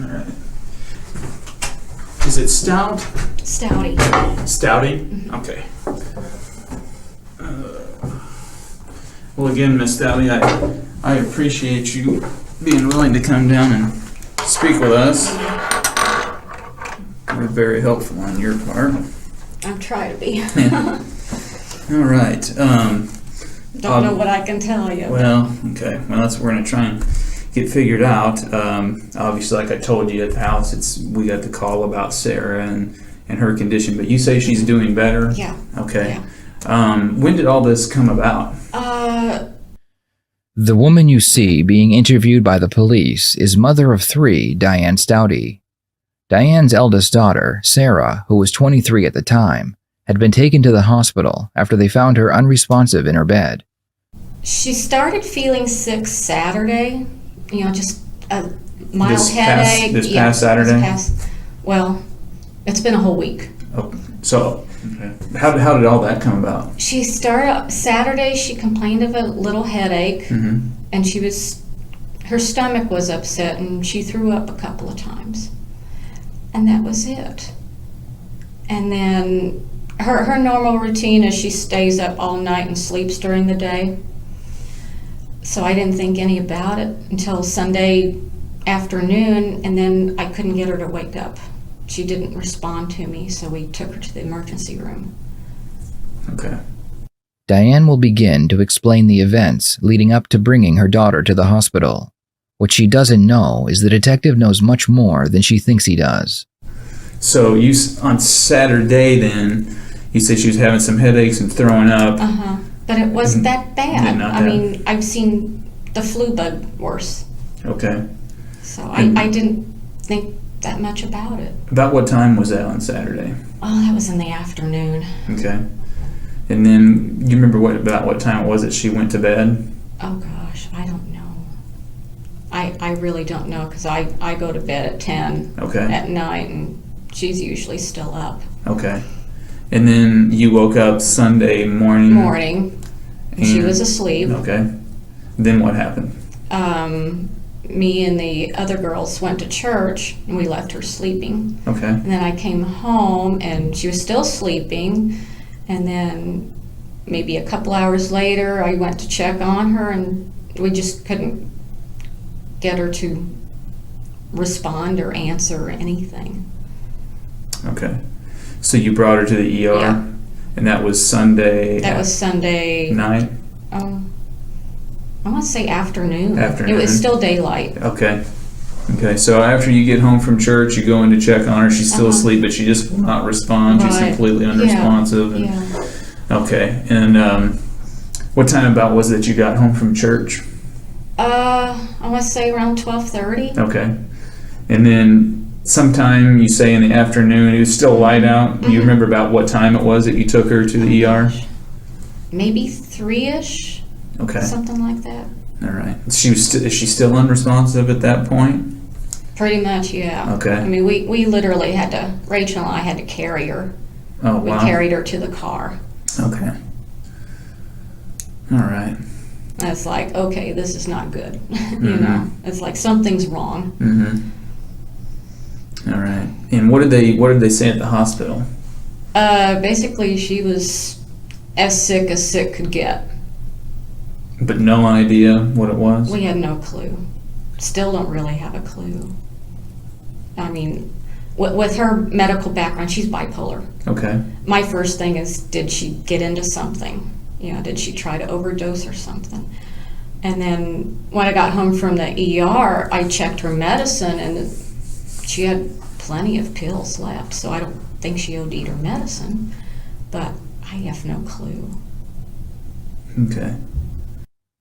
right. Is it Staudte? Staudte. Staudte? Mm-hmm. Okay. Well, again, Miss Staudte, I appreciate you being willing to come down and speak with us. We're very helpful on your part. I'm trying to be. Yeah. All right. Don't know what I can tell you. Well, okay. Well, that's what we're going to try and get figured out. Obviously, like I told you at the house, we got the call about Sarah and her condition, but you say she's doing better? Yeah. Okay. Yeah. When did all this come about? The woman you see being interviewed by the police is mother of 3, Diane Staudte. Diane's eldest daughter, Sarah, who was 23 at the time, had been taken to the hospital after they found her unresponsive in her bed. She started feeling sick Saturday, just a mild headache. This past Saturday? Well, it's been a whole week. Oh, so, okay. How did all that come about? She started, Saturday she complained of a little headache, Mm-hmm. and her stomach was upset, and she threw up a couple of times. And that was it. And then her normal routine is she stays up all night and sleeps during the day. So I didn't think any about it until Sunday afternoon, and then I couldn't get her to wake up. She didn't respond to me, so we took her to the emergency room. Okay. Diane will begin to explain the events leading up to bringing her daughter to the hospital. What she doesn't know is the detective knows much more than she thinks he does. So on Saturday then, you said she was having some headaches and throwing up. Uh-huh. But it wasn't that bad. Not I that. mean, I've seen the flu bug worse. Okay. So I didn't think that much about it. About what time was that on Saturday? Oh, that was in the afternoon. Okay. And then, you remember about what time it was that she went to bed? Oh gosh, I don't know. I really don't know, because I go to bed at 10 Okay. at night, and she's usually still up. Okay. And then you woke up Sunday morning? And she was asleep. Okay. Then what happened? Me and the other girls went to church, and we left her sleeping. Okay. And then I came home, and she was still sleeping. And then maybe a couple hours later, I went to check on her, and we just couldn't get her to respond or answer or anything. Okay. So you brought her to the ER? Yeah. And that was Sunday? That was Sunday night? I want to say afternoon. Afternoon. It was still daylight. Okay. Okay, so after you get home from church, you go in to check on her. She's still asleep, but she just will not respond. She's Right. completely unresponsive. And, Yeah. Okay, and what time about was it that you got home from church? I want to say around 12:30. Okay. And then sometime you say in the afternoon, it was still light out. Do you remember about what time it was that you took her to the ER? Maybe 3-ish, Okay. something like that. All right. Is she still unresponsive at that point? Pretty much, yeah. Okay. I mean, we literally had to, Rachel and I had to carry her. Oh, We wow. carried her to the car. Okay. All right. And it's like, okay, this is not good. You know, it's like something's wrong. Mm-hmm. All right. And what did they say at the hospital? Basically, she was as sick could get. But no idea what it was? We had no clue. Still don't really have a clue. I mean, with her medical background, she's bipolar. Okay. My first thing is, did she get into something? Did she try to overdose or something? And then when I got home from the ER, I checked her medicine, and she had plenty of pills left. So I don't think she OD'd her medicine, but I have no clue. Okay.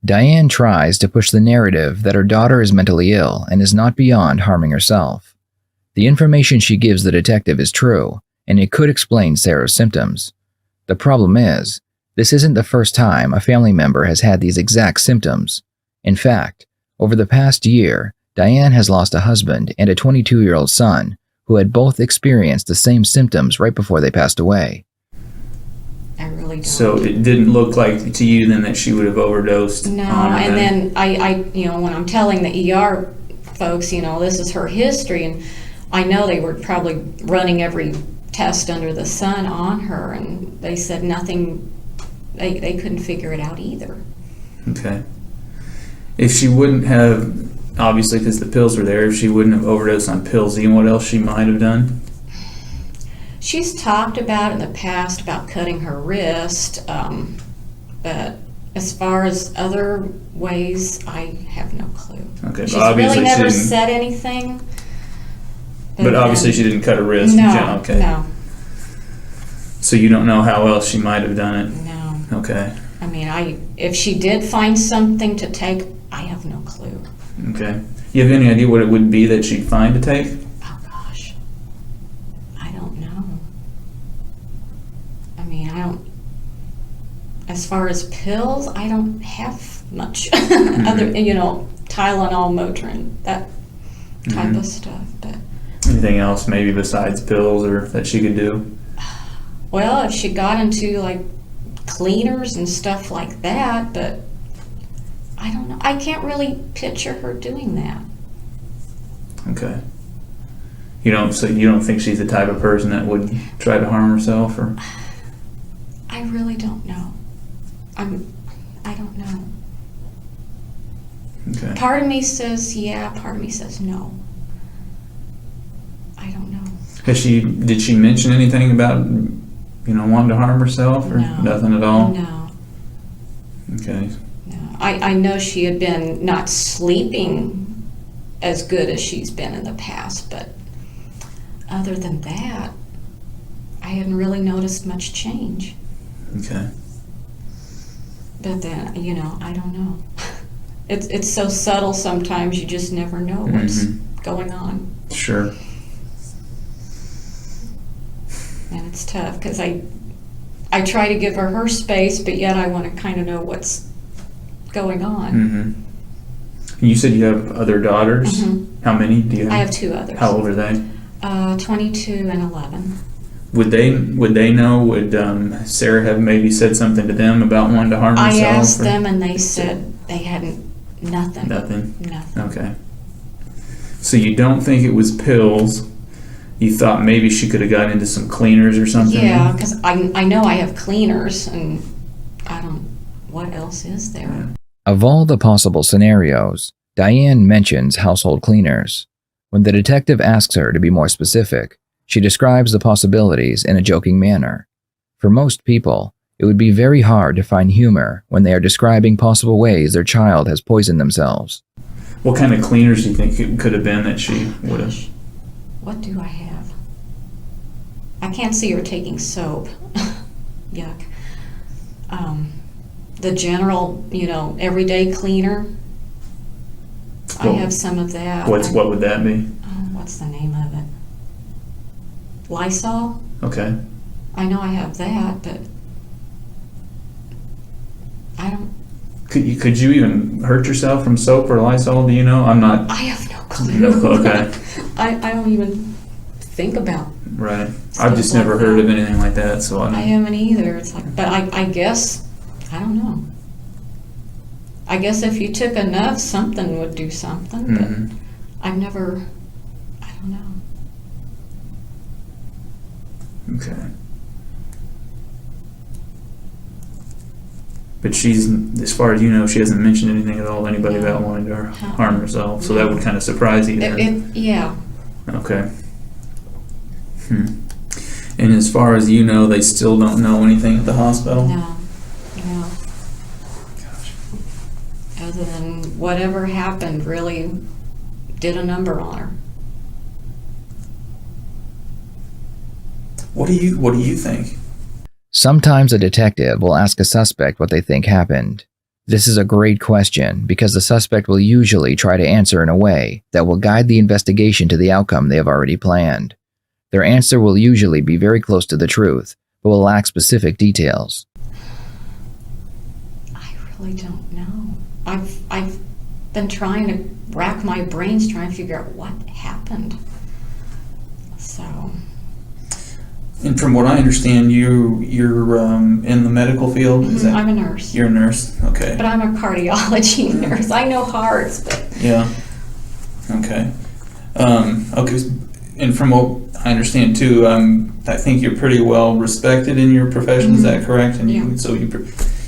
Diane tries to push the narrative that her daughter is mentally ill and is not beyond harming herself. The information she gives the detective is true, and it could explain Sarah's symptoms. The problem is, this isn't the first time a family member has had these exact symptoms. In fact, over the past year, Diane has lost a husband and a 22-year-old son who had both experienced the same symptoms right before they passed away. I really don't. So it didn't look like to you then that she would have overdosed No, on her and then? then I when I'm telling the ER folks, this is her history, and I know they were probably running every test under the sun on her, and they said nothing, they couldn't figure it out either. Okay. If she wouldn't have, obviously because the pills were there, if she wouldn't have overdosed on pills, you know what else she might have done? She's talked about in the past about cutting her wrist, but as far as other ways, I have no clue. Okay, She's but obviously really never she didn't, said anything. but obviously she didn't cut her wrist. No, Okay. no, So you don't know how else she might have done it? no. Okay. I mean, if she did find something to take, I have no clue. Okay. You have any idea what it would be that she'd find to take? Oh gosh, I don't know. I mean, as far as pills, I don't have much other, Tylenol, Motrin, that type of stuff. But Anything else maybe besides pills or that she could do? well, if she got into like cleaners and stuff like that, but I don't know. I can't really picture her doing that. Okay. So you don't think she's the type of person that would try to harm herself, or? I really don't know. I don't know. Okay. Part of me says yeah, part of me says no. I don't know. Did she mention anything about, wanting to harm herself, or No. nothing at all? No. Okay. No. I know she had been not sleeping as good as she's been in the past, but other than that, I hadn't really noticed much change. Okay. But then, I don't know. It's so subtle sometimes, you just never know what's going on. Sure. And it's tough because I try to give her space, but yet I want to kind of know what's going on. Mm-hmm. You said you have other daughters. Mhm. How many do you have? I have two others. How old are they? 22 and 11. Would they know? Would Sarah have maybe said something to them about wanting to harm herself? I asked or- them and they said they hadn't, nothing. Nothing. Nothing. Okay. So you don't think it was pills? You thought maybe she could have gotten into some cleaners or something? Yeah, because I know I have cleaners and what else is there? Yeah. Of all the possible scenarios, Diane mentions household cleaners. When the detective asks her to be more specific, she describes the possibilities in a joking manner. For most people, it would be very hard to find humor when they are describing possible ways their child has poisoned themselves. What kind of cleaners do you think it could have been that she would have? What do I have? I can't see her taking soap. Yuck. The general, everyday cleaner. I Well, have some of that. What would that be? What's the name of it? Lysol? Okay. I know I have that, but I don't. Could you even hurt yourself from soap or Lysol? Do you know? I'm not. I have no clue. No, okay. I don't even think about. Right. Stuff I've just like never heard that. of anything like that, so I I don't. haven't either. It's like, but I guess I don't know. I guess if you took enough, something would do something. Mhm. But I've never. I don't know. Okay. But she's, as far as you know, she hasn't mentioned anything at all to anybody No. about wanting to harm herself. So that would kind of surprise you then. Yeah. Okay. And as far as you know, they still don't know anything at the hospital? No. Gosh. Other than whatever happened really did a number on her. What do you think? Sometimes a detective will ask a suspect what they think happened. This is a great question because the suspect will usually try to answer in a way that will guide the investigation to the outcome they have already planned. Their answer will usually be very close to the truth, but will lack specific details. I really don't know. I've been trying to rack my brains trying to figure out what happened. So. And from what I understand, you're in the medical field. Is that? I'm a nurse. You're a nurse. Okay. But I'm a cardiology nurse. I know hearts, but Yeah. Okay. Okay. And from what I understand too, I think you're pretty well respected in your profession. Is that correct? And Yeah.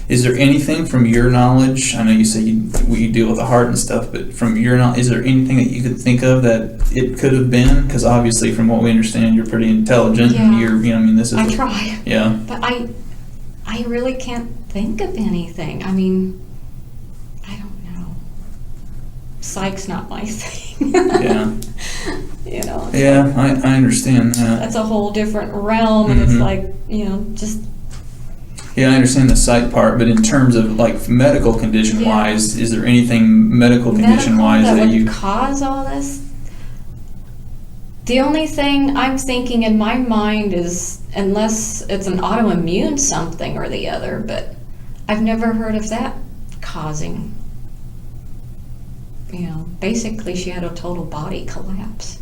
Is there anything from your knowledge? I know you say you deal with the heart and stuff, but from your knowledge, is there anything that you could think of that it could have been? Because obviously, from what we understand, you're pretty intelligent. Yeah. This is. I try. Yeah. But I really can't think of anything. I mean, I don't know. Psych's not my thing. Yeah. It's Yeah, like, I understand that. that's a whole different realm, and it's like, just. Yeah, I understand the psych part, but in terms of like medical condition wise, is there anything medical condition wise that that would you? cause all this? The only thing I'm thinking in my mind is, unless it's an autoimmune something or the other, but I've never heard of that causing. Basically she had a total body collapse.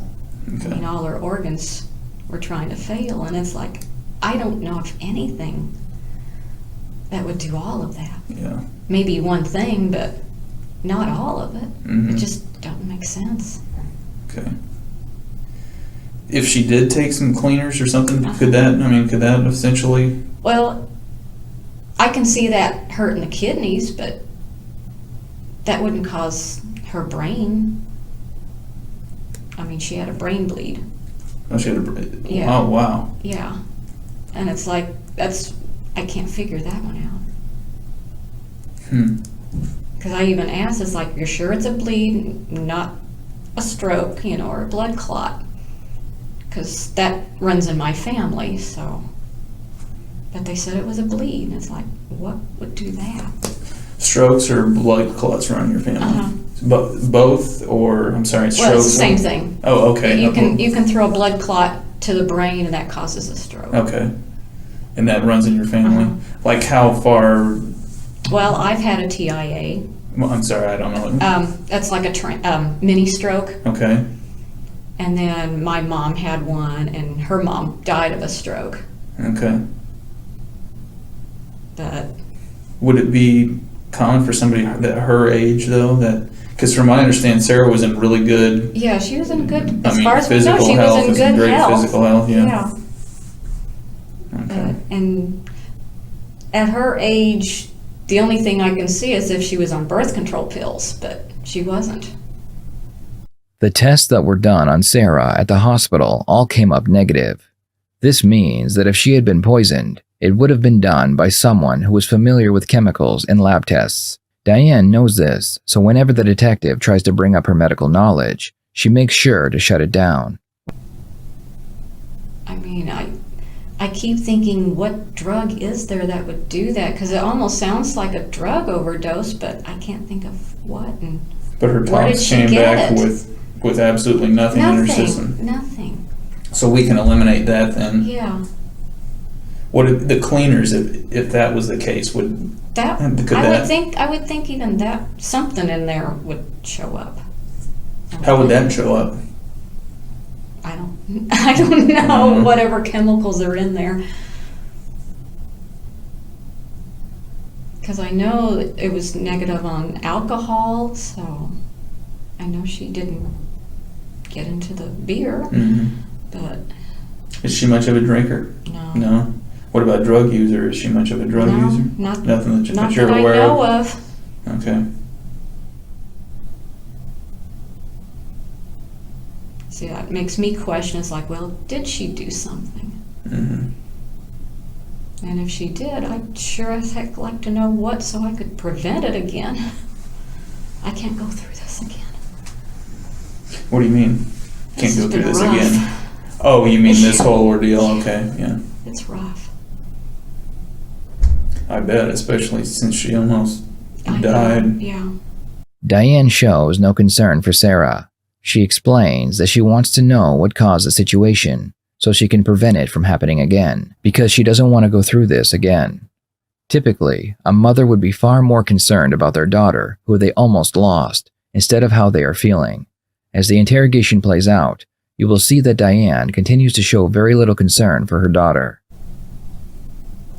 Okay. I mean, all her organs were trying to fail, and it's like, I don't know of anything that would do all of that. Yeah. Maybe one thing, but not all of it. Mhm. It just doesn't make sense. Okay. If she did take some cleaners or something, could that essentially? Well, I can see that hurting the kidneys, but that wouldn't cause her brain. I mean, she had a brain bleed. Oh, she had Yeah. Oh, wow. Yeah. And it's like, I can't figure that one out. Because I even asked, it's like, you're sure it's a bleed, not a stroke, or a blood clot? Because that runs in my family, so. But they said it was a bleed, and it's like, what would do that? Strokes or blood clots run in your family? Uh-huh. Both, or I'm sorry, strokes. Well, it's the same thing. Oh, okay. You can throw a blood clot to the brain, and that causes a stroke. Okay. And that runs in your family? Uh-huh. Like how far? Well, I've had a TIA. Well, I'm sorry, I don't know. That's like a mini stroke. Okay. And then my mom had one, and her mom died of a stroke. Okay. But Would it be common for somebody that her age though, because from what I understand, Sarah was in really good. yeah, she was in good. I As mean, far as we know, physical she health was in is good great health. physical health. Yeah. Okay. And at her age, the only thing I can see is if she was on birth control pills, but she wasn't. The tests that were done on Sarah at the hospital all came up negative. This means that if she had been poisoned, it would have been done by someone who was familiar with chemicals in lab tests. Diane knows this, so whenever the detective tries to bring up her medical knowledge, she makes sure to shut it down. I mean, I keep thinking, what drug is there that would do that? Because it almost sounds like a drug overdose, but I can't think of what. And But her where did tox she came get back it? with absolutely nothing in her system. Nothing. So we can eliminate that then. Yeah. What the cleaners, if that was the case, would That could I that? would think even that something in there would show up. How would that show up? I don't know. Whatever chemicals are in there. Because I know it was negative on alcohol, so I know she didn't get into the beer, but Is she much of a drinker? no. No. What about drug user? Is she much of a drug No, user? not Nothing that not you're that I aware know of? of. Okay. See, that makes me question. It's like, well, did she do something? Mm-hmm. And if she did, I'd sure as heck like to know what, so I could prevent it again. I can't go through this again. What do you mean? Can't This go has through been this rough. again? Oh, you mean this Yeah. whole ordeal? Okay, yeah. It's rough. I bet, especially since she almost I know, died. Yeah. Diane shows no concern for Sarah. She explains that she wants to know what caused the situation so she can prevent it from happening again, because she doesn't want to go through this again. Typically, a mother would be far more concerned about their daughter, who they almost lost, instead of how they are feeling. As the interrogation plays out, you will see that Diane continues to show very little concern for her daughter.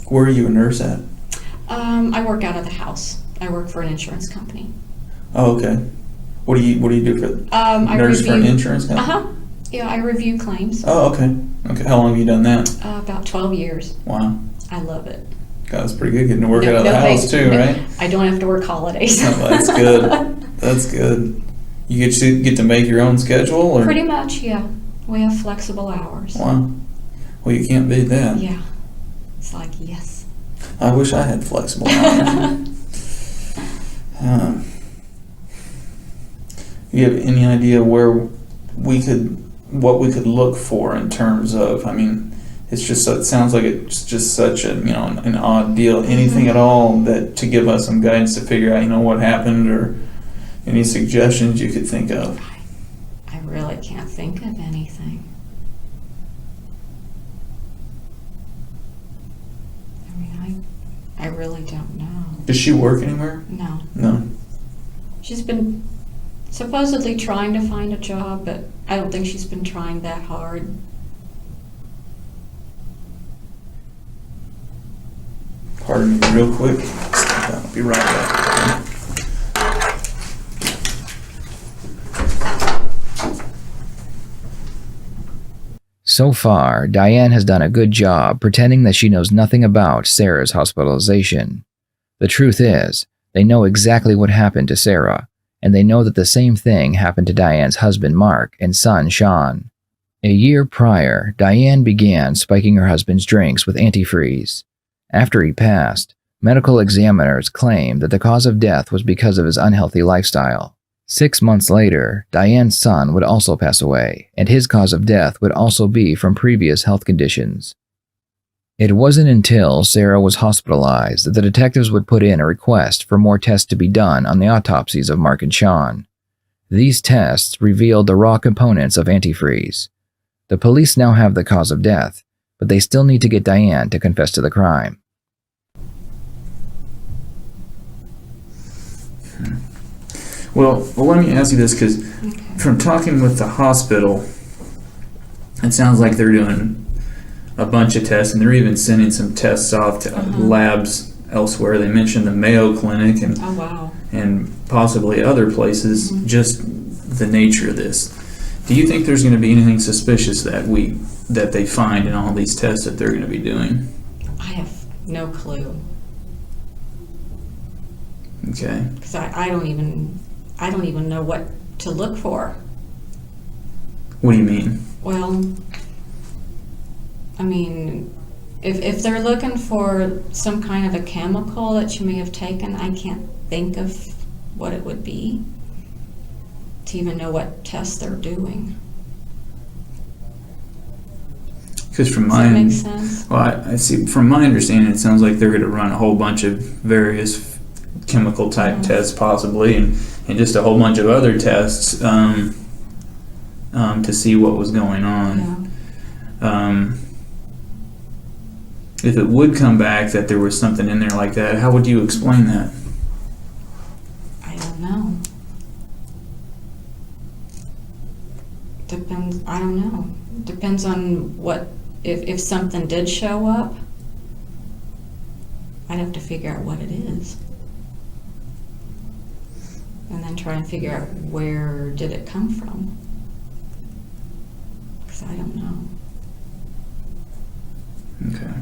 Where are you a nurse at? I work out of the house. I work for an insurance company. Oh, okay. What do you do for I nurse for an review. insurance company? Yeah, I review claims. Oh, okay. Okay. How long have you done that? About 12 years. Wow. I love it. God, that's pretty good. Getting to work No- out of the no house vac- too, no- right? I don't have to work holidays. Oh, that's good. That's good. You get to make your own schedule, or Pretty much, yeah. We have flexible hours. wow. Well, you can't beat that. Yeah. It's like, yes. I wish I had flexible hours. You have any idea where what we could look for in terms of? I mean, it's just it sounds like it's just such a an odd deal. Anything at all that to give us some guidance to figure out what happened, or any suggestions you could think of? I really can't think of anything. I mean, I really don't know. Does she work anywhere? No. No. She's been supposedly trying to find a job, but I don't think she's been trying that hard. Pardon me, real quick. I'll be right back. So far, Diane has done a good job pretending that she knows nothing about Sarah's hospitalization. The truth is, they know exactly what happened to Sarah, and they know that the same thing happened to Diane's husband Mark and son Sean. A year prior, Diane began spiking her husband's drinks with antifreeze. After he passed, medical examiners claimed that the cause of death was because of his unhealthy lifestyle. 6 months later, Diane's son would also pass away, and his cause of death would also be from previous health conditions. It wasn't until Sarah was hospitalized that the detectives would put in a request for more tests to be done on the autopsies of Mark and Sean. These tests revealed the raw components of antifreeze. The police now have the cause of death, but they still need to get Diane to confess to the crime. Well, let me ask you this, because from talking with the hospital, it sounds like they're doing a bunch of tests, and they're even sending some tests off to labs elsewhere. They mentioned the Mayo Clinic and Oh, wow. and possibly other places. Just the nature of this. Do you think there's going to be anything suspicious that they find in all these tests that they're going to be doing? I have no clue. Okay. Because I don't even know what to look for. What do you mean? Well, I mean, if they're looking for some kind of a chemical that you may have taken, I can't think of what it would be to even know what tests they're doing. Because from Does that make sense? Well, I see. From my understanding, it sounds like they're going to run a whole bunch of various chemical type tests, possibly, and just a whole bunch of other tests to see what was going on. Yeah. If it would come back that there was something in there like that, how would you explain that? I don't know. Depends. I don't know. Depends on what. If something did show up, I'd have to figure out what it is, and then try and figure out where did it come from. Because I don't know. Okay.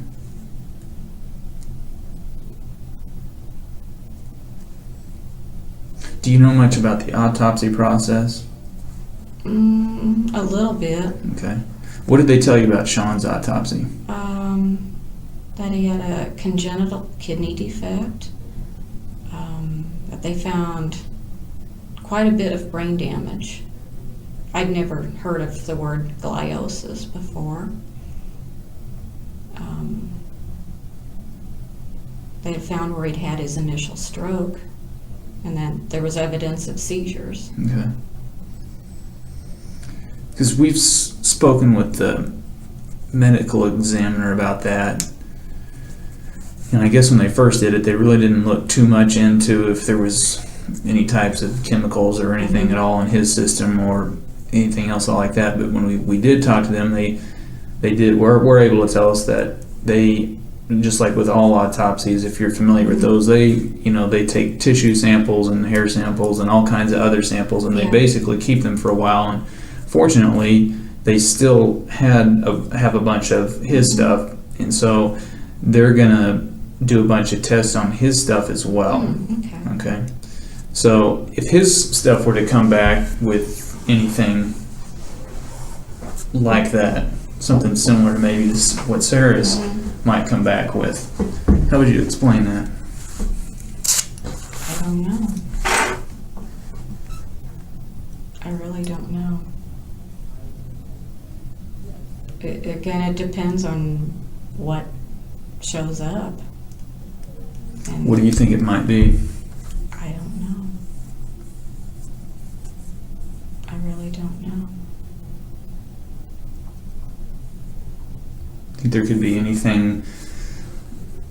Do you know much about the autopsy process? A little bit. Okay. What did they tell you about Sean's autopsy? That he had a congenital kidney defect. That they found quite a bit of brain damage. I'd never heard of the word gliosis before. They had found where he'd had his initial stroke, and then there was evidence of seizures. Okay. Because we've spoken with the medical examiner about that. And I guess when they first did it, they really didn't look too much into if there was any types of chemicals or anything at all in his system or anything else like that. But when we did talk to them, they were able to tell us that they just like with all autopsies, if you're familiar with those, they take tissue samples and hair samples and all kinds of other samples, and they Yeah. basically keep them for a while. And fortunately, they still have a bunch of his stuff, and so they're gonna do a bunch of tests on his stuff as well. Okay. Okay, so if his stuff were to come back with anything like that, something similar to maybe what Sarah's might come back with, how would you explain that? I don't know. I really don't know. Again, it depends on what shows up. And What do you think it might be? I don't know. I really don't know. Think there could be anything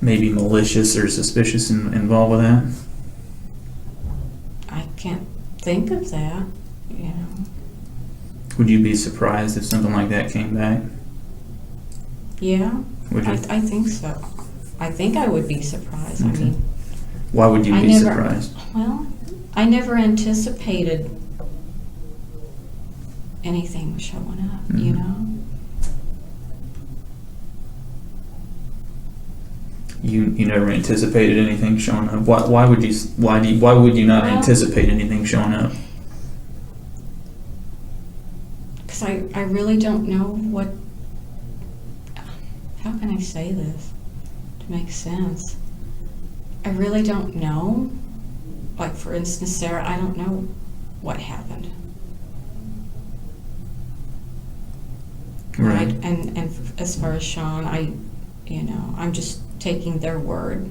maybe malicious or suspicious involved with that? I can't think of that, you know. Would you be surprised if something like that came back? Yeah, Would you? I think so. I think I would be surprised. Okay. I mean, Why would you I be never- surprised? well, I never anticipated anything showing up, you Mhm. know? You never anticipated anything showing up. Why would you not Well- anticipate anything showing up? Because I really don't know what, how can I say this to make sense? I really don't know. Like, for instance, Sarah, I don't know what happened. Right. And as far as Sean, I'm just taking their word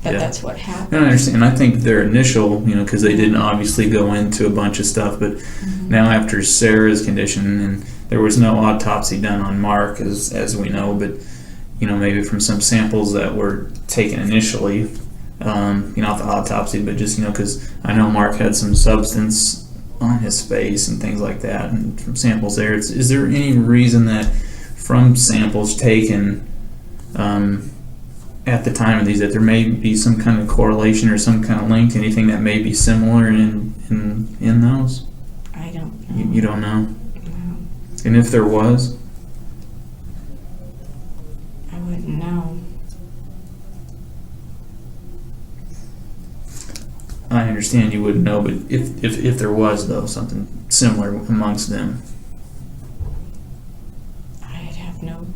that Yeah. that's what happened. I understand. I think their initial, because they didn't obviously go into a bunch of stuff, but now after Sarah's condition, and there was no autopsy done on Mark, as we know, but maybe from some samples that were taken initially, not the autopsy, but just because I know Mark had some substance on his face and things like that, and from samples there, is there any reason that from samples taken at the time of these, that there may be some kind of correlation or some kind of link to anything that may be similar in those? I don't know. You don't know? No, And if there was? I wouldn't know. I understand you wouldn't know, but if there was, though, something similar amongst them. I'd have no,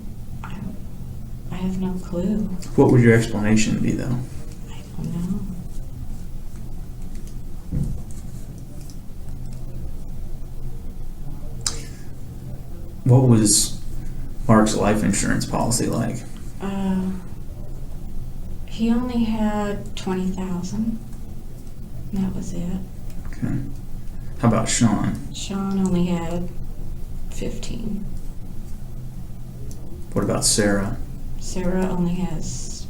I have no clue. What would your explanation be, though? I don't know. What was Mark's life insurance policy like? He only had 20,000. That was it. Okay. How about Sean? Sean only had 15. What about Sarah? Sarah only has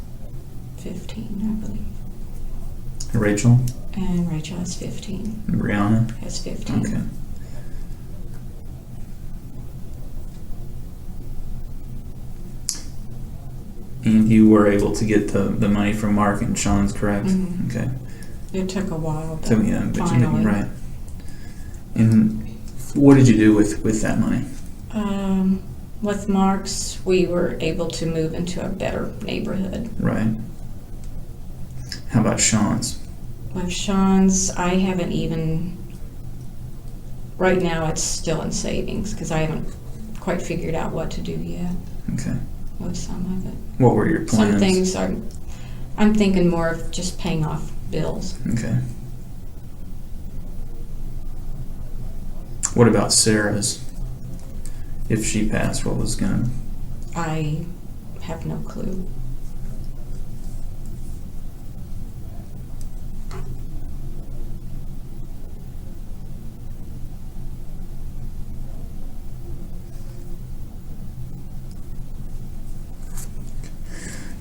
15, I believe. Rachel? And Rachel has 15. And Brianna? Has 15. Okay. And you were able to get the money from Mark and Sean's, correct? Mhm. Okay. It took a while, but So yeah, but you didn't, finally. right. And what did you do with that money? With Mark's, we were able to move into a better neighborhood. Right. How about Sean's? With Sean's, I haven't even, right now it's still in savings because I haven't quite figured out what to do yet Okay. with some of it. What were your plans? Some things I'm thinking more of just paying off bills. Okay. What about Sarah's? If she passed, what was gonna? I have no clue.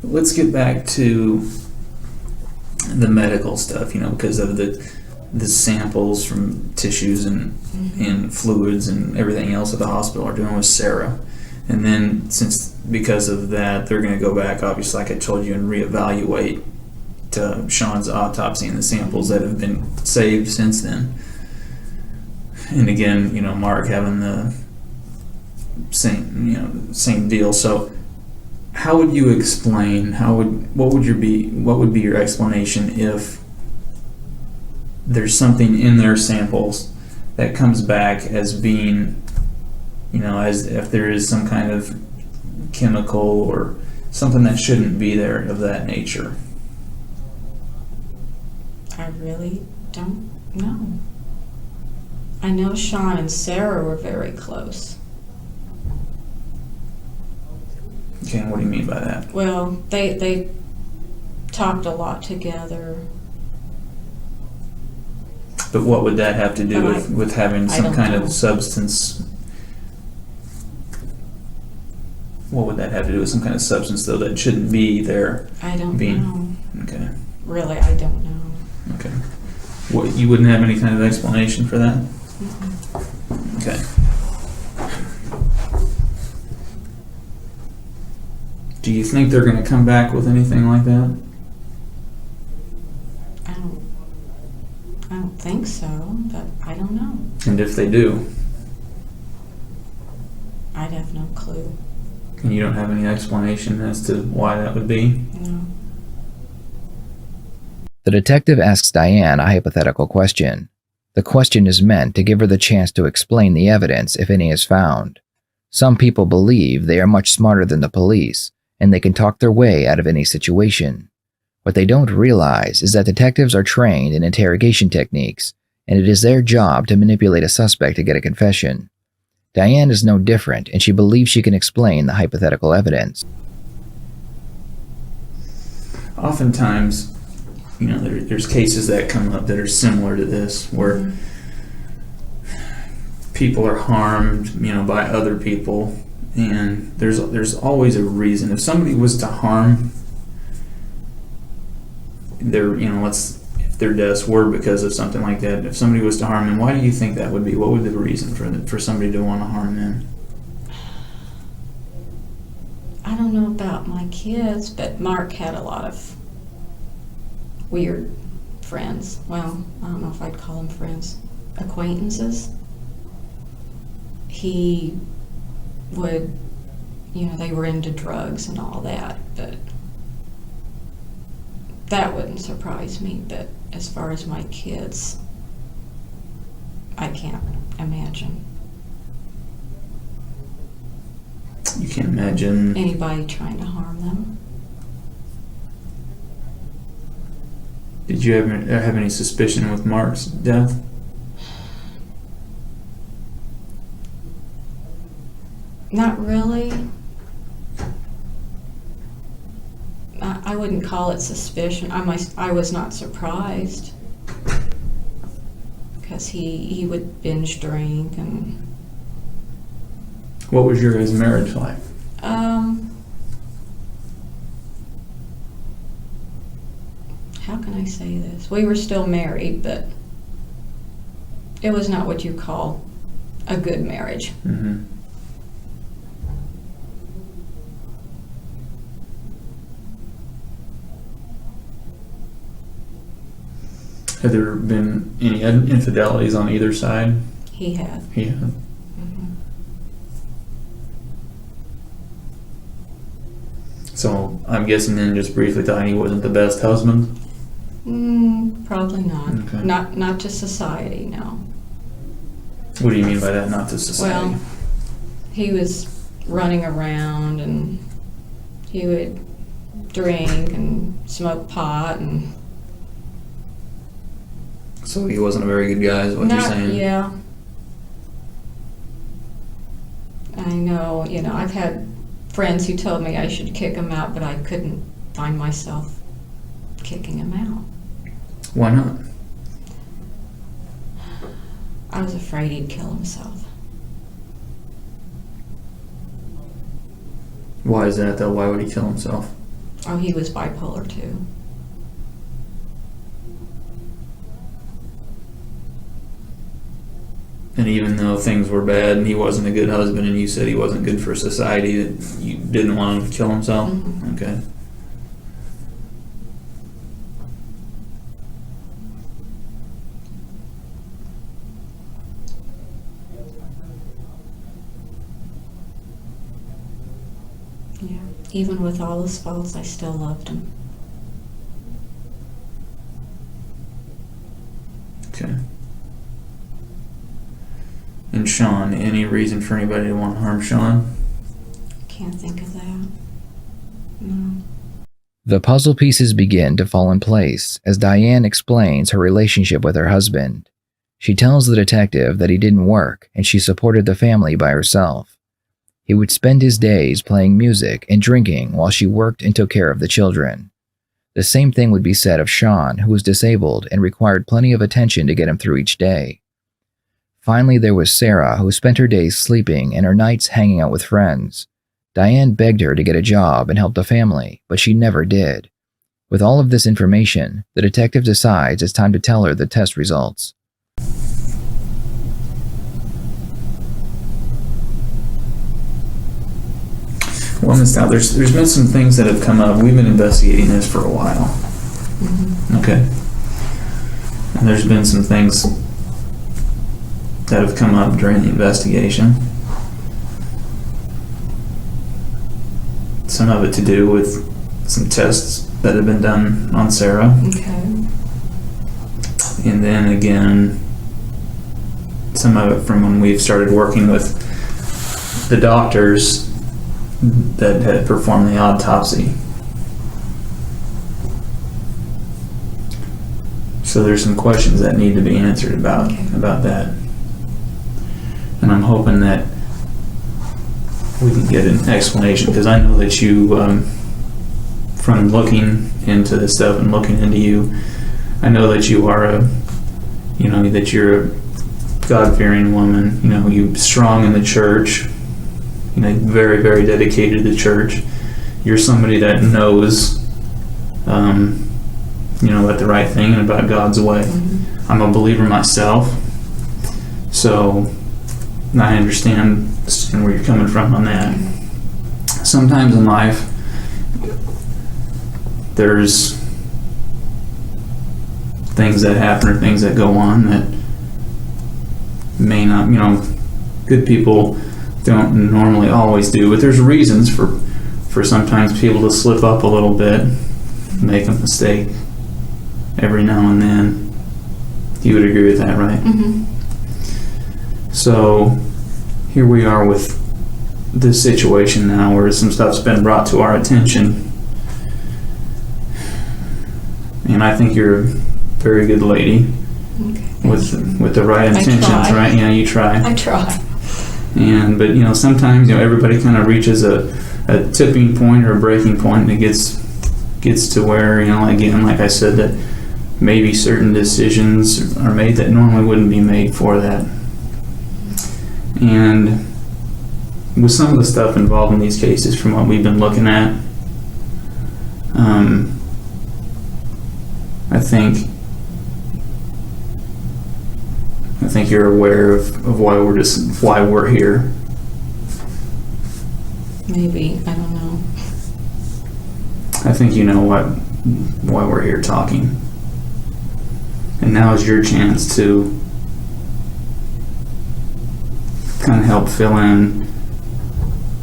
Let's get back to the medical stuff, because of the samples from tissues and fluids and everything else that the hospital are doing with Sarah. And then since because of that, they're going to go back, obviously, like I told you, and reevaluate Sean's autopsy and the samples that have been saved since then. And again, Mark having the same deal. So how would you explain, what would be your explanation if there's something in their samples that comes back as being, as if there is some kind of chemical or something that shouldn't be there of that nature? I really don't know. I know Sean and Sarah were very close. Okay, and what do you mean by that? Well, they talked a lot together. But what would that have to do But with having I some don't kind know. of substance? What would that have to do with some kind of substance, though, that shouldn't be there? I don't Being- know. Okay. Really, I don't know. Okay. What, you wouldn't have any kind of explanation for that? Mm-mm. Okay. Do you think they're going to come back with anything like that? I don't think so, but I don't know. And if they do, I'd have no clue. and you don't have any explanation as to why that would be? No. The detective asks Diane a hypothetical question. The question is meant to give her the chance to explain the evidence if any is found. Some people believe they are much smarter than the police, and they can talk their way out of any situation. What they don't realize is that detectives are trained in interrogation techniques, and it is their job to manipulate a suspect to get a confession. Diane is no different, and she believes she can explain the hypothetical evidence. Oftentimes, there's cases that come up that are similar to this, where people are harmed, by other people, and there's always a reason. If somebody was to harm if their deaths were because of something like that, if somebody was to harm them, why do you think that would be? What would be the reason for somebody to want to harm them? I don't know about my kids, but Mark had a lot of weird friends. Well, I don't know if I'd call them friends. Acquaintances. He would, they were into drugs and all that, but that wouldn't surprise me. But as far as my kids, I can't imagine You can't imagine. anybody trying to harm them. Did you ever have any suspicion with Mark's death? Not really. I wouldn't call it suspicion. I was not surprised because he would binge drink and What was your guys' marriage like? how can I say this? We were still married, but it was not what you call a good marriage. Mm-hmm. Have there been any infidelities on either side? He had. Yeah. Mhm. So I'm guessing then, just briefly, Diane, he wasn't the best husband? Probably not. Okay. Not to society, no. What do you mean by that, not to society? Well, he was running around and he would drink and smoke pot and So he wasn't a very good guy, is what you're saying? Yeah. I know, I've had friends who told me I should kick him out, but I couldn't find myself kicking him out. Why not? I was afraid he'd kill himself. Why is that, though? Why would he kill himself? Oh, he was bipolar too. And even though things were bad and he wasn't a good husband and you said he wasn't good for society, that you didn't want him to kill himself? Mhm. Okay. Yeah. Even with all his faults, I still loved him. Okay. And Sean, any reason for anybody to want to harm Sean? Can't think of that. No. The puzzle pieces begin to fall in place as Diane explains her relationship with her husband. She tells the detective that he didn't work and she supported the family by herself. He would spend his days playing music and drinking while she worked and took care of the children. The same thing would be said of Sean, who was disabled and required plenty of attention to get him through each day. Finally, there was Sarah, who spent her days sleeping and her nights hanging out with friends. Diane begged her to get a job and help the family, but she never did. With all of this information, the detective decides it's time to tell her the test results. Well, Ms. Stout, there's been some things that have come up. We've been investigating this for a while. Mm-hmm. Okay. And there's been some things that have come up during the investigation. Some of it to do with some tests that have been done on Sarah. Okay. And then again, some of it from when we've started working with the doctors that had performed the autopsy. So there's some questions that need to be answered about that. And I'm hoping that we can get an explanation, because I know that you, from looking into this stuff and looking into you, I know that you are that you're a God-fearing woman. You know, you're strong in the church. You know, very, very dedicated to the church. You're somebody that knows, about the right thing and about God's way. Mm-hmm. I'm a believer myself, so I understand where you're coming from on that. Sometimes in life, there's things that happen or things that go on that may not, good people don't normally always do, but there's reasons for sometimes people to slip up a little bit, make a mistake every now and then. You would agree with that, right? Mm-hmm. So here we are with this situation now where some stuff's been brought to our attention, and I think you're a very good lady. Okay. with the right intentions, try. right? Yeah, you try. I try. But sometimes everybody kind of reaches a tipping point or a breaking point, and it gets to where again, like I said, that maybe certain decisions are made that normally wouldn't be made for that. And with some of the stuff involved in these cases, from what we've been looking at, I think you're aware of why we're here. Maybe. I don't know. I think you know why we're here talking. And now is your chance to kind of help fill in,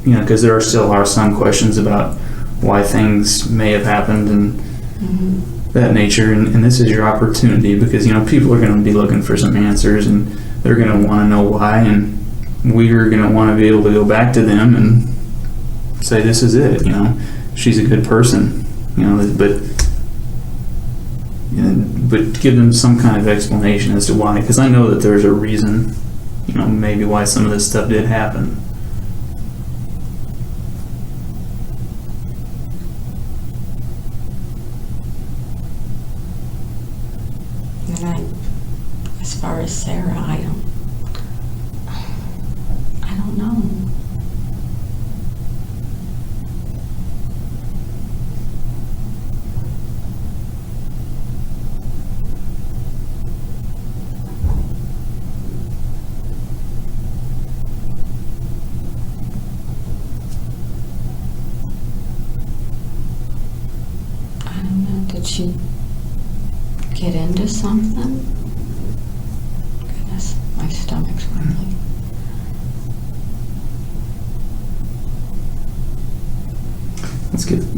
because there still are some questions about why things may have happened and Mm-hmm. that nature. And this is your opportunity, because, people are going to be looking for some answers, and they're going to want to know why, and we're going to want to be able to go back to them and say, this is it, she's a good person, but give them some kind of explanation as to why, because I know that there's a reason, maybe why some of this stuff did happen. And as far as Sarah, I don't know. she get into something? Goodness, my stomach's rumbling.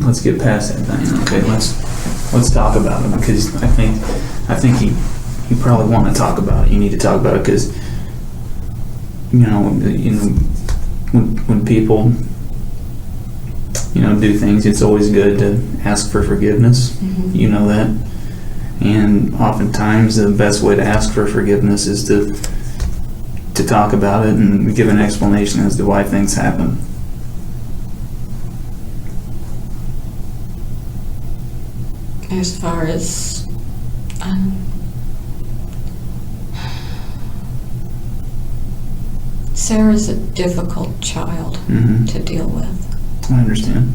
Let's get past that, Diane. Okay, let's talk about it, because I think you probably want to talk about it. You need to talk about it because when people do things, it's always good to ask for forgiveness. Mm-hmm. You know that, and oftentimes the best way to ask for forgiveness is to talk about it and give an explanation as to why things happen. As far as Sarah's a difficult child Mm-hmm. to deal with. I understand.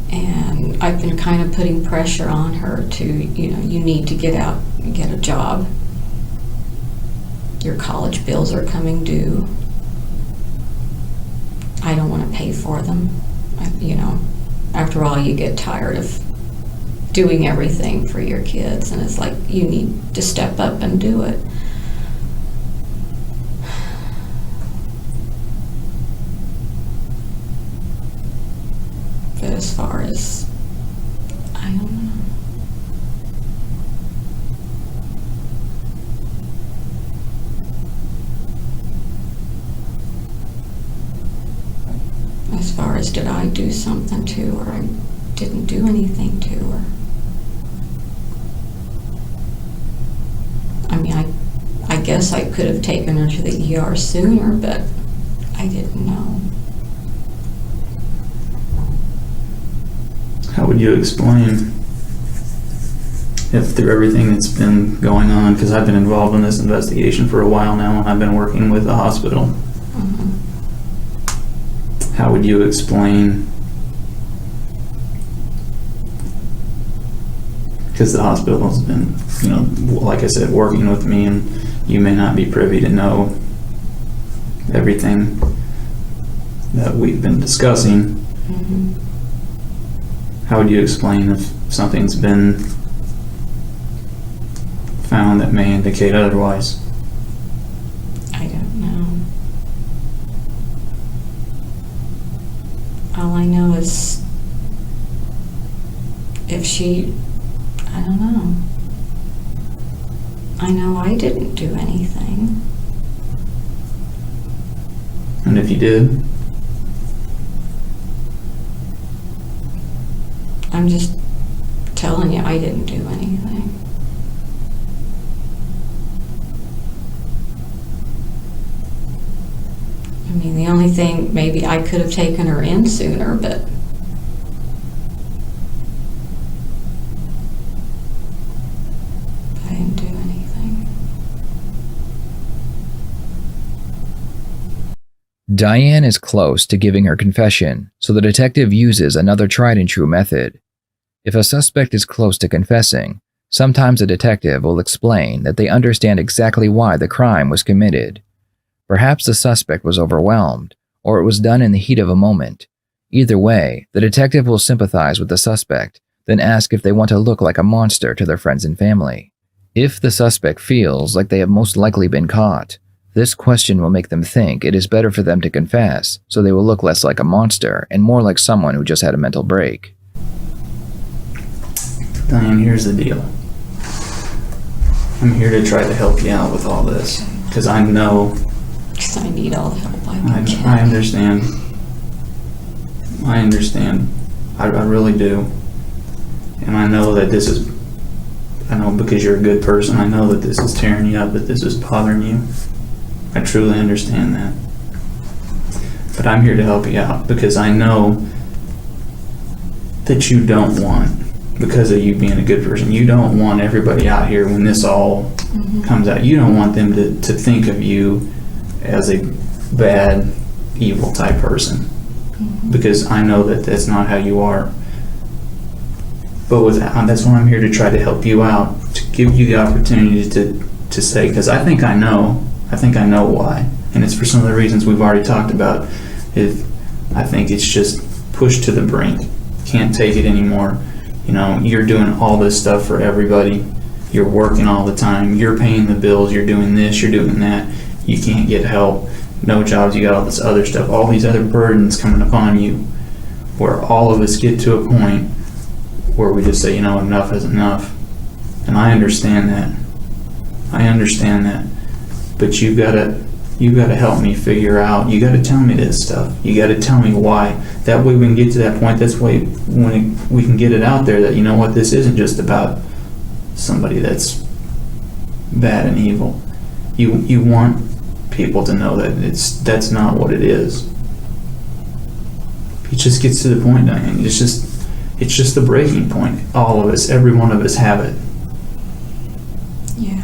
And I've been kind of putting pressure on her to, you need to get out and get a job. Your college bills are coming due. I don't want to pay for them. After all, you get tired of doing everything for your kids, and it's like you need to step up and do it. But as far as, I don't know. As far as did I do something to her, I didn't do anything to her. I mean, I guess I could have taken her to the ER sooner, but I didn't know. How would you explain, if through everything that's been going on, because I've been involved in this investigation for a while now, and I've been working with the hospital, Mm-hmm. how would you explain, because the hospital has been, like I said, working with me, and you may not be privy to know everything that we've been discussing. Mm-hmm. How would you explain if something's been found that may indicate otherwise? I don't know. All I know is if she, I don't know. I know I didn't do anything. And if you did? I'm just telling you I didn't do anything. I mean, the only thing, maybe I could have taken her in sooner, but I didn't do anything. Diane is close to giving her confession, so the detective uses another tried and true method. If a suspect is close to confessing, sometimes a detective will explain that they understand exactly why the crime was committed. Perhaps the suspect was overwhelmed, or it was done in the heat of a moment. Either way, the detective will sympathize with the suspect, then ask if they want to look like a monster to their friends and family. If the suspect feels like they have most likely been caught, this question will make them think it is better for them to confess, so they will look less like a monster and more like someone who just had a mental break. Diane, here's the deal. I'm here to try to help you out with all this, because I know... Because I need all the help I can get. I understand. I understand. I really do. And I know that this is... I know because you're a good person, I know that this is tearing you up, that this is bothering you. I truly understand that. But I'm here to help you out, because I know that you don't want, because of you being a good person, you don't want everybody out here, when this all comes out, you don't want them to think of you as a bad, evil type person. Because I know that that's not how you are. But that's why I'm here to try to help you out, to give you the opportunity to say, because I think I know why. And it's for some of the reasons we've already talked about. I think it's just pushed to the brink. Can't take it anymore. You know, you're doing all this stuff for everybody. You're working all the time. You're paying the bills. You're doing this. You're doing that. You can't get help. No jobs. You got all this other stuff. All these other burdens coming upon you, where all of us get to a point where we just say, you know, enough is enough. And I understand that. I understand that. But you've got to help me figure out. You got to tell me this stuff. You got to tell me why. That way we can get to that point. That's way when we can get it out there that, you know what, this isn't just about somebody that's bad and evil. You want people to know that that's not what it is. It just gets to the point, Diane. It's just the breaking point. All of us, every one of us have it. Yeah.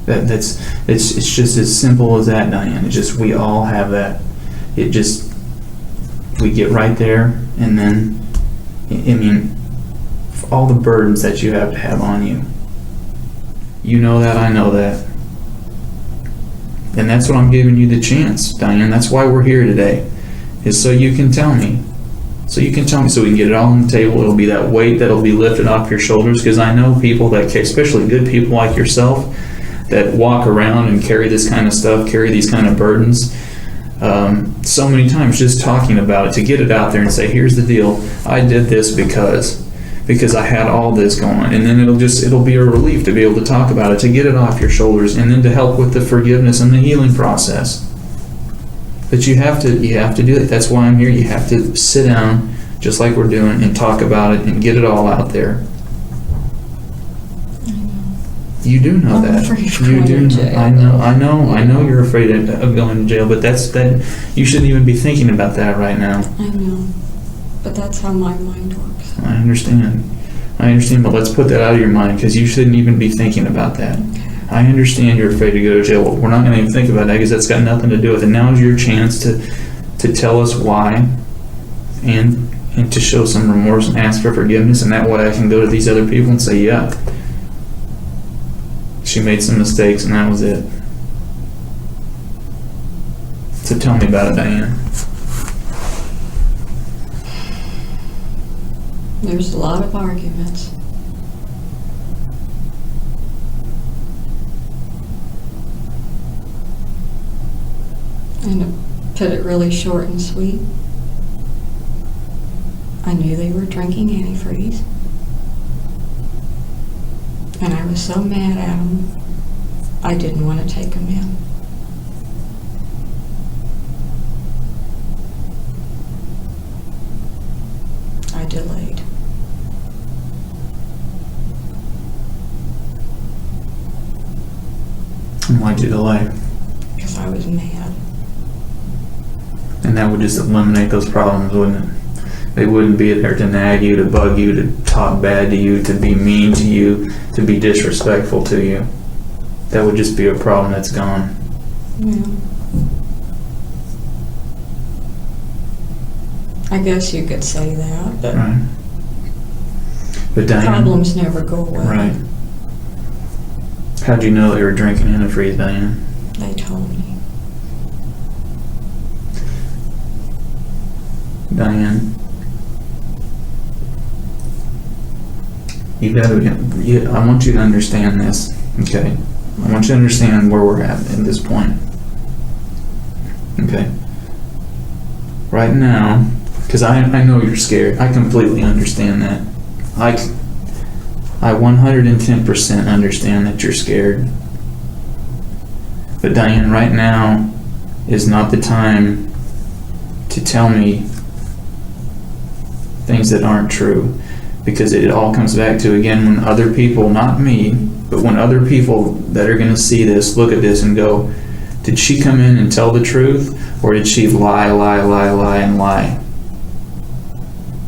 It's just as simple as that, Diane. It's just, we all have that. It just, we get right there, and then, I mean, for all the burdens that you have to have on you. You know that, I know that. And that's what I'm giving you the chance, Diane. That's why we're here today, is so you can tell me. So you can tell me, so we can get it all on the table. It'll be that weight that'll be lifted off your shoulders, because I know people that, especially good people like yourself, that walk around and carry this kind of stuff, carry these kind of burdens. So many times just talking about it, to get it out there and say, here's the deal, I did this because I had all this going on. And then it'll be a relief to be able to talk about it, to get it off your shoulders, and then to help with the forgiveness and the healing process. But you have to do it. That's why I'm here. You have to sit down, just like we're doing, and talk about it and get it all out there. You do know I'm that. afraid of You going do. to jail. I know you're afraid of going to jail, but that you shouldn't even be thinking about that right now. I know. But that's how my mind works. I understand, but let's put that out of your mind, because you shouldn't even be thinking about that. I understand you're afraid to go to jail. We're not going to even think about that, because that's got nothing to do with it. Now is your chance to tell us why, and to show some remorse and ask for forgiveness, and that way I can go to these other people and say, yeah, she made some mistakes, and that was it. So tell me about it, Diane. There's a lot of arguments. And to put it really short and sweet, I knew they were drinking antifreeze. And I was so mad at them, I didn't want to take them in. I delayed. And why'd you delay? Because I was mad. And that would just eliminate those problems, wouldn't it? They wouldn't be there to nag you, to bug you, to talk bad to you, to be mean to you, to be disrespectful to you. That would just be a problem that's gone. Yeah. I guess you could say that, but Right. But Diane, problems never go away. right. How'd you know they were drinking antifreeze, Diane? They told me. Diane, I want you to understand this, okay? I want you to understand where we're at this point. Okay? Right now, because I know you're scared. I completely understand that. I 110% understand that you're scared. But Diane, right now is not the time to tell me things that aren't true, because it all comes back to, again, when other people, not me, but when other people that are going to see this, look at this and go, did she come in and tell the truth, or did she lie, and lie?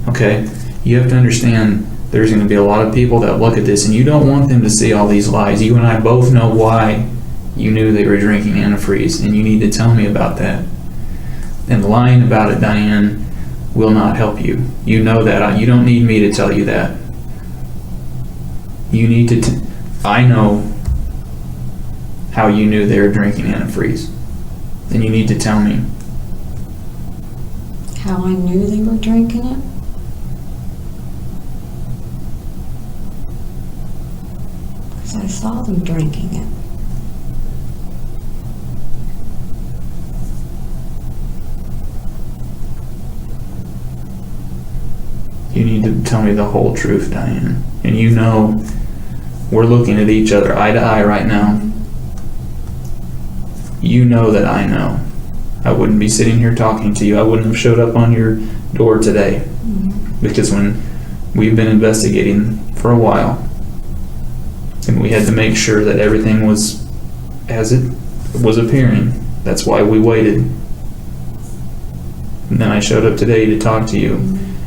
Okay? You have to understand there's going to be a lot of people that look at this, and you don't want them to see all these lies. You and I both know why you knew they were drinking antifreeze, and you need to tell me about that. And lying about it, Diane, will not help you. You know that. You don't need me to tell you that. You need to I know how you knew they were drinking antifreeze. Then you need to tell me. How I knew they were drinking it? I saw them drinking it. You need to tell me the whole truth, Diane. And you know, we're looking at each other eye to eye right now. You know that I know. I wouldn't be sitting here talking to you. I wouldn't have showed up on your door today. Because when we've been investigating for a while, and we had to make sure that everything was as it was appearing. That's why we waited. And then I showed up today to talk to you.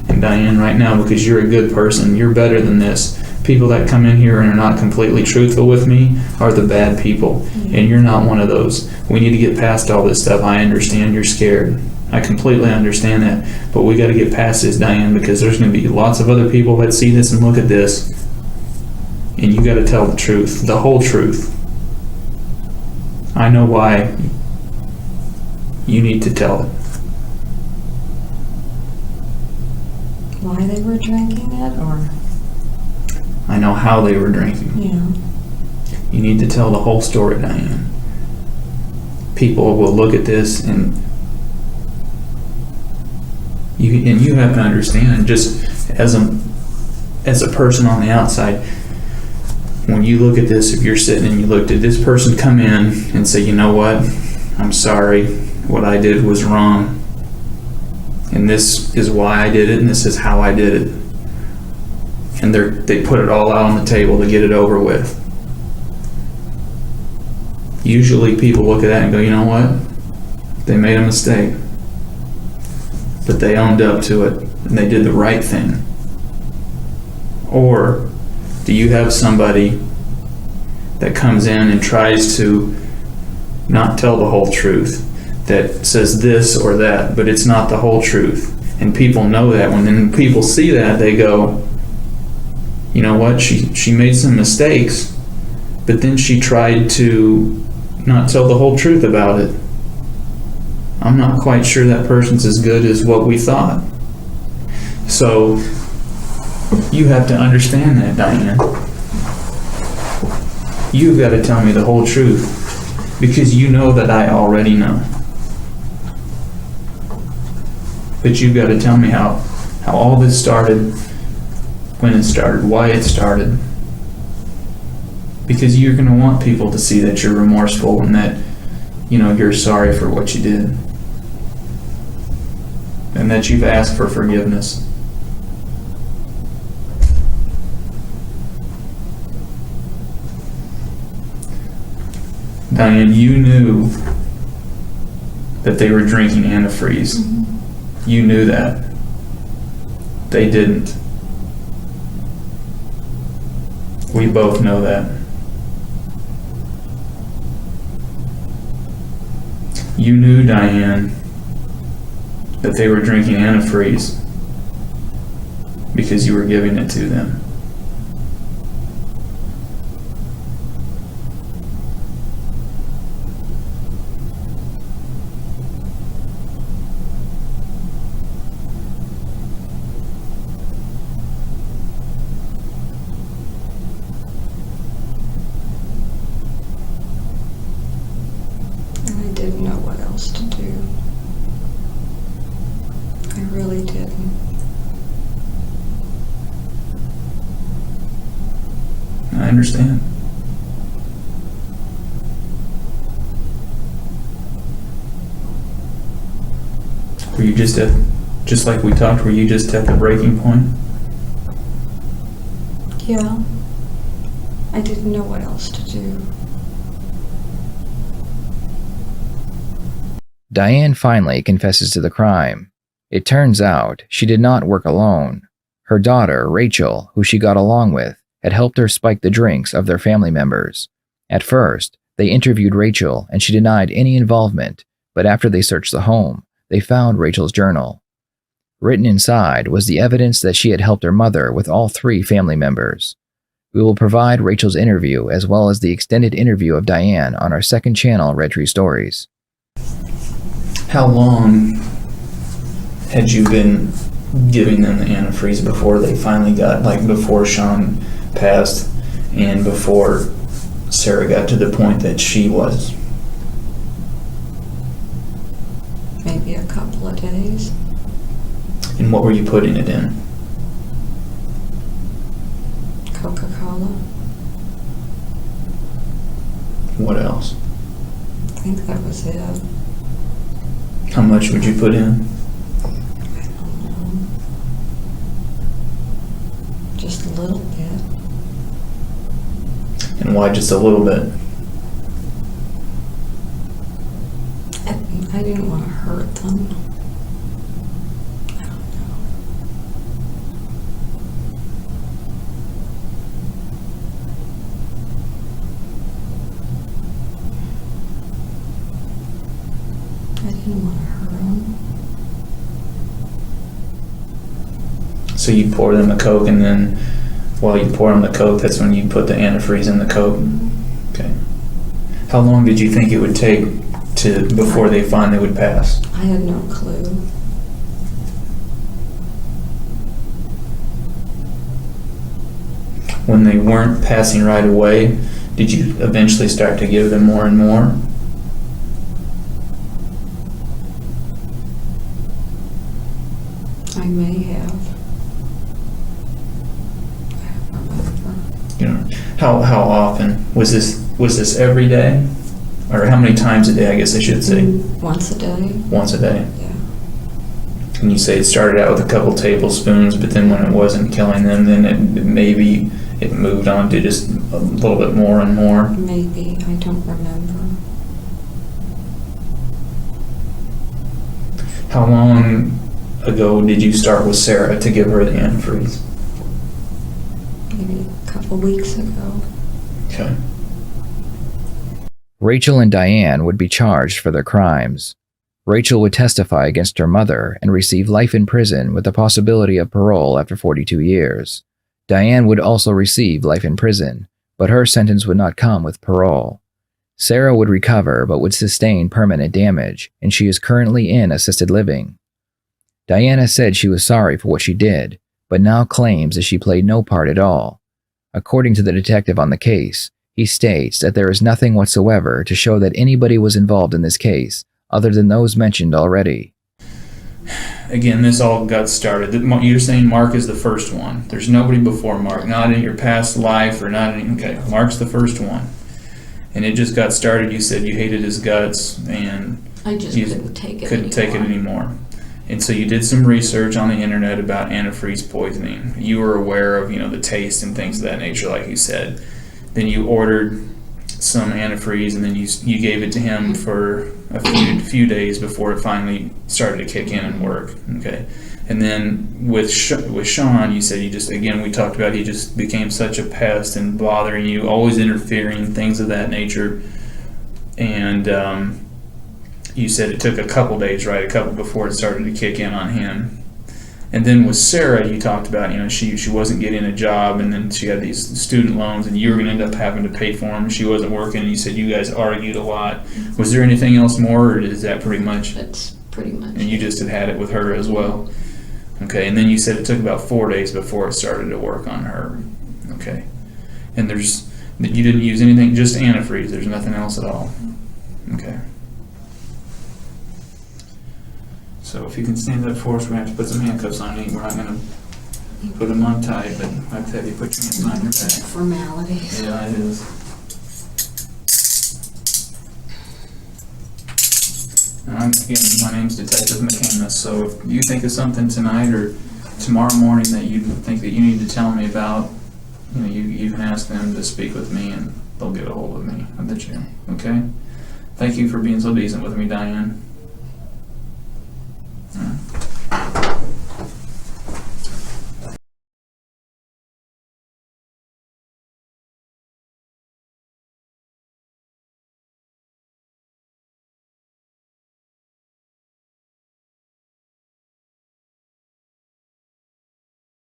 And Diane, right now, because you're a good person, you're better than this. People that come in here and are not completely truthful with me are the bad people. And you're not one of those. We need to get past all this stuff. I understand you're scared. I completely understand that. But we got to get past this, Diane, because there's going to be lots of other people that see this and look at this. And you got to tell the truth, the whole truth. I know why. You need to tell it. Why they were drinking it, or? I know how they were drinking. Yeah. You need to tell the whole story, Diane. People will look at this and you have to understand, just as a person on the outside, when you look at this, if you're sitting and you looked at this person come in and say, you know what, I'm sorry, what I did was wrong, and this is why I did it, and this is how I did it, and they put it all out on the table to get it over with. Usually people look at that and go, you know what, they made a mistake, but they owned up to it and they did the right thing. Or do you have somebody that comes in and tries to not tell the whole truth, that says this or that, but it's not the whole truth, and people know that? When people see that, they go, you know what, she made some mistakes, but then she tried to not tell the whole truth about it. I'm not quite sure that person's as good as what we thought. So you have to understand that, Diane. You've got to tell me the whole truth, because you know that I already know. But you've got to tell me how all this started, when it started, why it started. Because you're going to want people to see that you're remorseful and that, you know, you're sorry for what you did. And that you've asked for forgiveness. Diane, you knew that they were drinking antifreeze. Mm-hmm. You knew that. They didn't. We both know that. You knew, Diane, that they were drinking antifreeze because you were giving it to them. I didn't know what else to do. I really didn't. I understand. Were you just like we talked, were you just at the breaking point? Yeah. I didn't know what else to do. Diane finally confesses to the crime. It turns out she did not work alone. Her daughter, Rachel, who she got along with, had helped her spike the drinks of their family members. At first, they interviewed Rachel and she denied any involvement, but after they searched the home, they found Rachel's journal. Written inside was the evidence that she had helped her mother with all 3 family members. We will provide Rachel's interview as well as the extended interview of Diane on our second channel, Red Tree Stories. How long had you been giving them the antifreeze before they finally got, like before Sean passed and before Sarah got to the point that she was? Maybe a couple of days. And what were you putting it in? Coca-Cola. What else? I think that was it. How much would you put in? I don't know. Just a little bit. And why just a little bit? I didn't want to hurt them. I don't know. I didn't want to hurt them. So you pour them the Coke, and then while you pour them the Coke, that's when you put the antifreeze in the Coke? Okay. How long did you think it would take before they finally would pass? I had no clue. When they weren't passing right away, did you eventually start to give them more and more? I may have. I don't remember. You know, how often was this every day, or how many times a day? I guess I should say. Once a day. Once a day. Yeah. And you say it started out with a couple tablespoons, but then when it wasn't killing them, then maybe it moved on to just a little bit more and more. Maybe. I don't remember. How long ago did you start with Sarah to give her the antifreeze? Maybe a couple weeks ago. Okay. Rachel and Diane would be charged for their crimes. Rachel would testify against her mother and receive life in prison with the possibility of parole after 42 years. Diane would also receive life in prison, but her sentence would not come with parole. Sarah would recover but would sustain permanent damage, and she is currently in assisted living. Diana said she was sorry for what she did, but now claims that she played no part at all. According to the detective on the case, he states that there is nothing whatsoever to show that anybody was involved in this case, other than those mentioned already. Again, this all got started. You're saying Mark is the first one. There's nobody before Mark, not in your past life or not in... Okay, Mark's the first one. And it just got started. You said you hated his guts and... I just couldn't take it couldn't take it anymore. And so you did some research on the internet about antifreeze poisoning. You were aware of, the taste and things of that nature, like you said. Then you ordered some antifreeze, and then you gave it to him for a few days before it finally started to kick in and work. Okay, and then with Sean, you said we talked about he just became such a pest and bothering you, always interfering, things of that nature. And you said it took a couple days, right? A couple before it started to kick in on him. And then with Sarah, you talked about, she wasn't getting a job, and then she had these student loans, and you were going to end up having to pay for them. She wasn't working, and you said you guys argued a lot. Was there anything else more, or is that pretty much? That's pretty much. And you just had it with her as well. Okay, and then you said it took about 4 days before it started to work on her. Okay, and you didn't use anything, just antifreeze. There's nothing else at all. Okay. So if you can stand up for us, we're going to have to put some handcuffs on you. We're not going to put them on tight, but I have to have you put your hands on your back. Formalities. Yeah, it is. Again, my name's Detective McCamus, so if you think of something tonight or tomorrow morning that you think that you need to tell me about, you can ask them to speak with me and they'll get a hold of me. I bet you. Okay? Thank you for being so decent with me, Diane.